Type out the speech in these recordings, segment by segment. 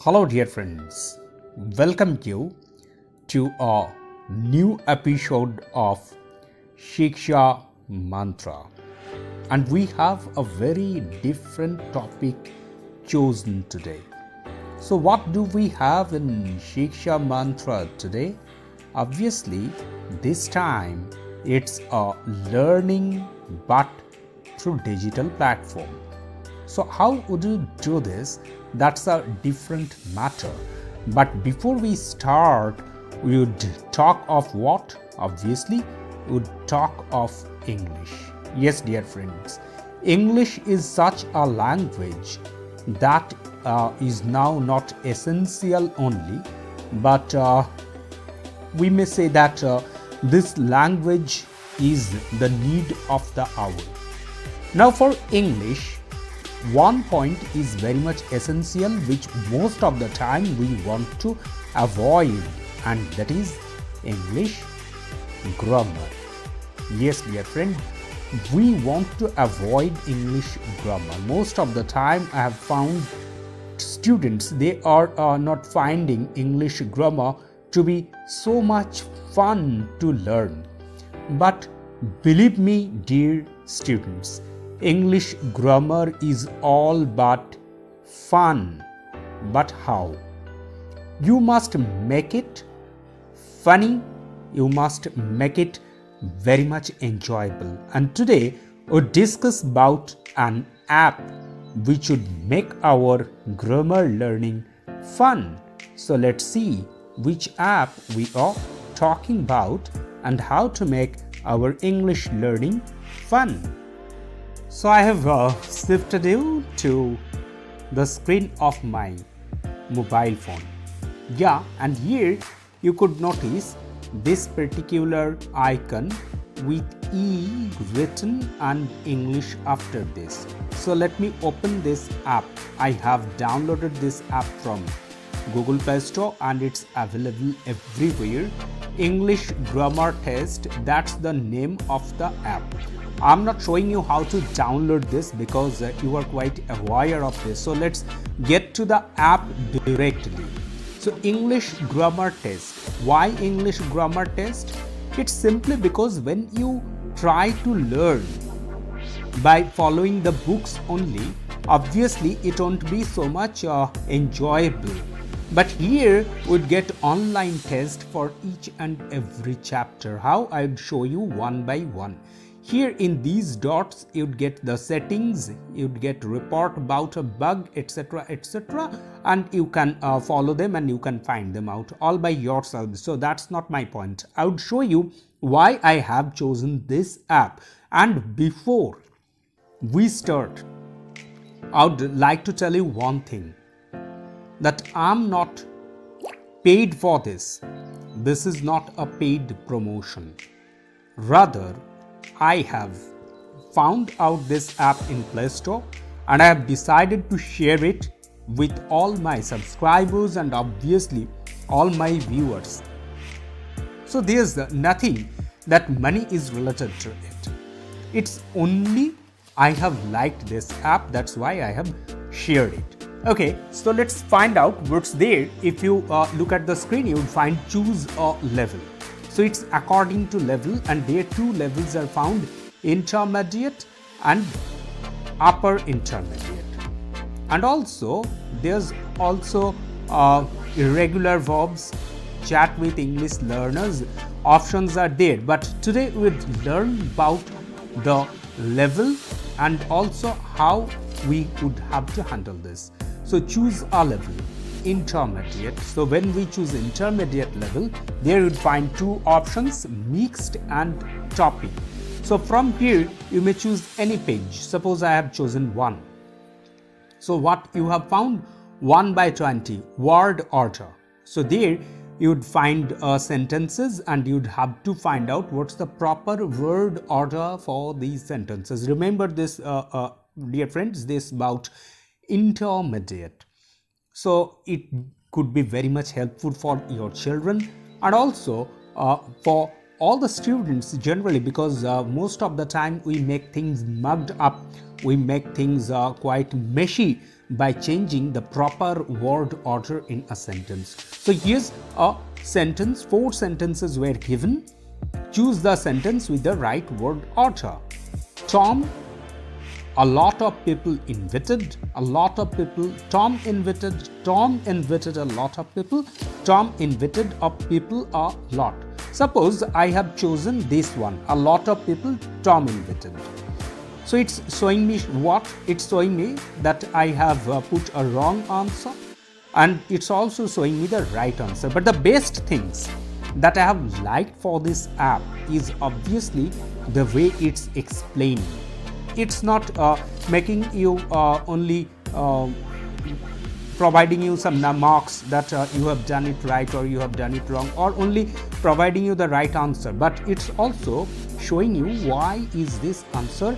Hello, dear friends. Welcome you to a new episode of Shiksha Mantra. And we have a very different topic chosen today. So, what do we have in Shiksha Mantra today? Obviously, this time it's a learning but through digital platform. So, how would you do this? That's a different matter. But before we start, we would talk of what? Obviously, we would talk of English. Yes, dear friends, English is such a language that is now not essential only, but we may say that this language is the need of the hour. Now, for English, one point is very much essential, which most of the time we want to avoid, and that is English grammar. Yes, dear friend, we want to avoid English grammar. Most of the time, I have found students, they are not finding English grammar to be so much fun to learn. But believe me, dear students, English grammar is all but fun. But how? You must make it funny, you must make it very much enjoyable. And today we'll discuss about an app which would make our grammar learning fun. So let's see which app we are talking about and how to make our English learning fun. So I have shifted you to the screen of my mobile phone. Yeah, and here you could notice this particular icon with E written and English after this. So let me open this app. I have downloaded this app from Google Play Store and it's available everywhere. English Grammar Test, that's the name of the app. I'm not showing you how to download this because you are quite aware of this. So let's get to the app directly. So English Grammar Test. Why English Grammar Test? It's simply because when you try to learn by following the books only, obviously it won't be so much enjoyable. But here we'd get online test for each and every chapter. How? I'd show you one by one. Here in these dots you'd get the settings, you'd get report about a bug, etc, etc, and you can follow them and you can find them out all by yourself. So that's not my point. I would show you why I have chosen this app. And before we start, I would like to tell you one thing, that I'm not paid for this. This is not a paid promotion. Rather, I have found out this app in Play Store and I have decided to share it with all my subscribers and obviously all my viewers. So there's nothing that money is related to it. It's only I have liked this app, that's why I have shared it. Okay, so let's find out what's there. If you look at the screen, you will find choose a level. So it's according to level and there two levels are found, intermediate and upper intermediate. And also there's also irregular verbs, chat with English learners options are there. But today we'll learn about the level and also how we would have to handle this. So choose a level, intermediate. So when we choose intermediate level, there you would find two options, mixed and topic. So from here you may choose any page. Suppose I have chosen 1. So what you have found, 1 by 20 word order. So there you would find sentences and you'd have to find out what's the proper word order for these sentences. Remember this, dear friends, this about intermediate. So it could be very much helpful for your children and also for all the students generally, because most of the time we make things mugged up, we make things quite meshy by changing the proper word order in a sentence. So here's a sentence, 4 sentences were given. Choose the sentence with the right word order. Tom, a lot of people invited, a lot of people, Tom invited a lot of people, Tom invited a people a lot. Suppose I have chosen this one, a lot of people Tom invited. So it's showing me what? It's showing me that I have put a wrong answer, and it's also showing me the right answer. But the best things that I have liked for this app is obviously the way it's explaining. It's not making you only providing you some marks that you have done it right or you have done it wrong, or only providing you the right answer, but it's also showing you why is this answer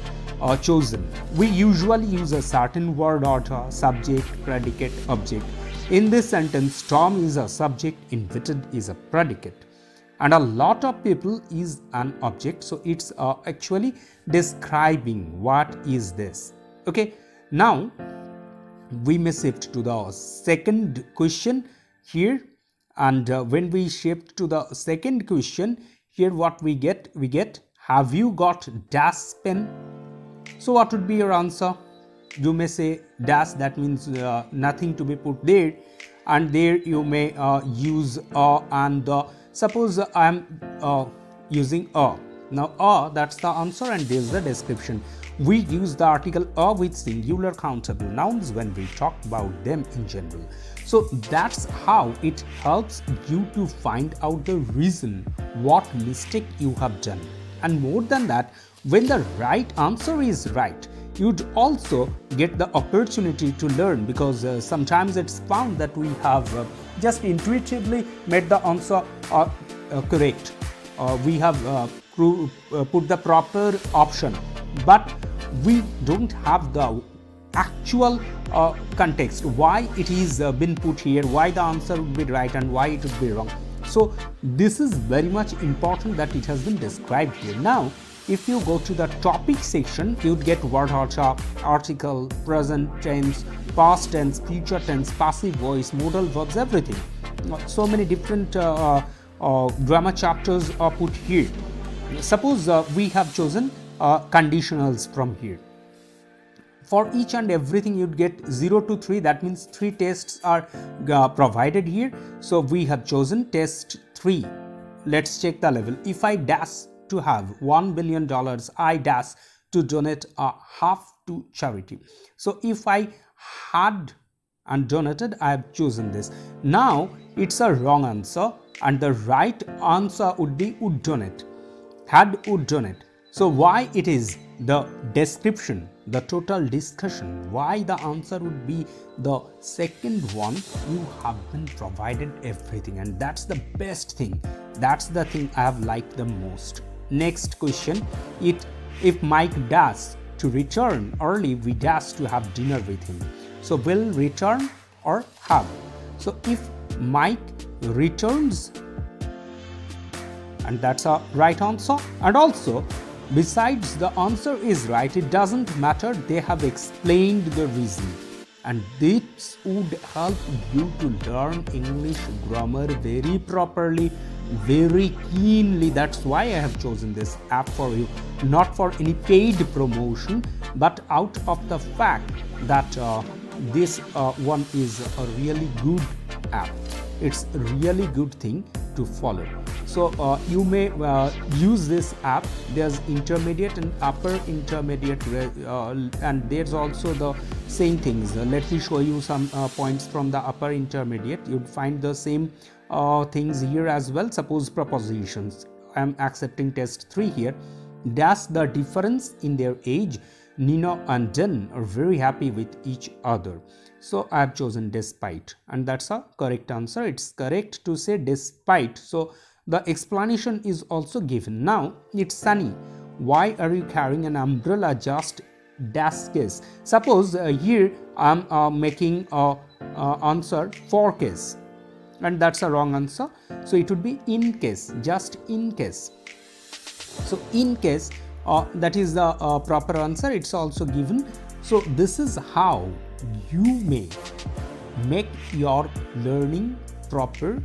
chosen. We usually use a certain word order: subject, predicate, object. In this sentence, Tom is a subject, invited is a predicate, and a lot of people is an object. So it's actually describing what is this. Okay, now we may shift to the second question here, and when we shift to the second question here, what we get, have you got dash pen? So what would be your answer? You may say dash, that means nothing to be put there, and there you may use a and the. Suppose I am using a. Now that's the answer, and this is the description. We use the article a with singular countable nouns when we talk about them in general. So that's how it helps you to find out the reason what mistake you have done. And more than that, when the right answer is right, you'd also get the opportunity to learn, because sometimes it's found that we have just intuitively made the answer correct. We have put the proper option, but we don't have the actual context, why it is been put here, why the answer would be right and why it would be wrong. So this is very much important that it has been described here. Now if you go to the topic section, you'd get word order, article, present tense, past tense, future tense, passive voice, modal verbs, everything. So many different grammar chapters are put here. Suppose we have chosen conditionals from here. For each and everything you'd get 0 to 3, that means 3 tests are provided here. So we have chosen test 3. Let's check the level. If I dash to have $1 billion, I dash to donate a half to charity. So if I had and donated, I have chosen this. Now it's a wrong answer, and the right answer would be would donate. Had, would donate. So why it is the description, the total discussion, why the answer would be the second one, you have been provided everything, and that's the best thing. That's the thing I have liked the most. Next question, if Mike dash to return early, we dash to have dinner with him. So will return or have. So if Mike returns, and that's a right answer. And also, besides the answer is right, it doesn't matter, they have explained the reason. And this would help you to learn English grammar very properly, very keenly. That's why I have chosen this app for you, not for any paid promotion, but out of the fact that this one is a really good app. It's a really good thing to follow. So you may use this app. There's intermediate and upper intermediate, and there's also the same things. Let me show you some points from the upper intermediate. You'd find the same things here as well. Suppose prepositions. I'm accepting test 3 here. Dash the difference in their age. Nina and Dan are very happy with each other. So I have chosen despite, and that's a correct answer. It's correct to say despite. So the explanation is also given. Now it's sunny. Why are you carrying an umbrella? Just dash case. Suppose here I'm making a answer for case, and that's a wrong answer. So it would be in case, just in case. So in case that is the proper answer, it's also given. So this is how you may make your learning proper.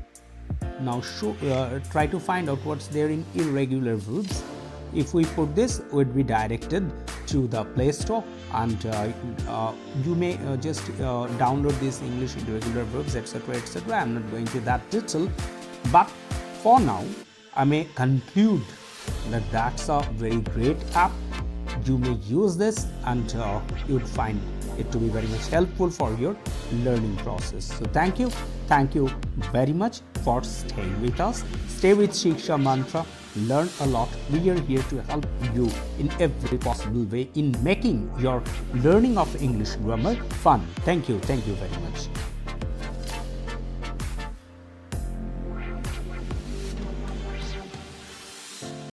Now try to find out what's there in irregular verbs. If we put this, would be directed to the Play Store, and you may just download these English irregular verbs, etc., etc. I'm not going to that detail, but for now I may conclude that that's a very great app. You may use this, and you would find it to be very much helpful for your learning process. So thank you very much for staying with us. Stay with Shiksha Mantra, learn a lot. We are here to help you in every possible way in making your learning of English grammar fun. Thank you very much.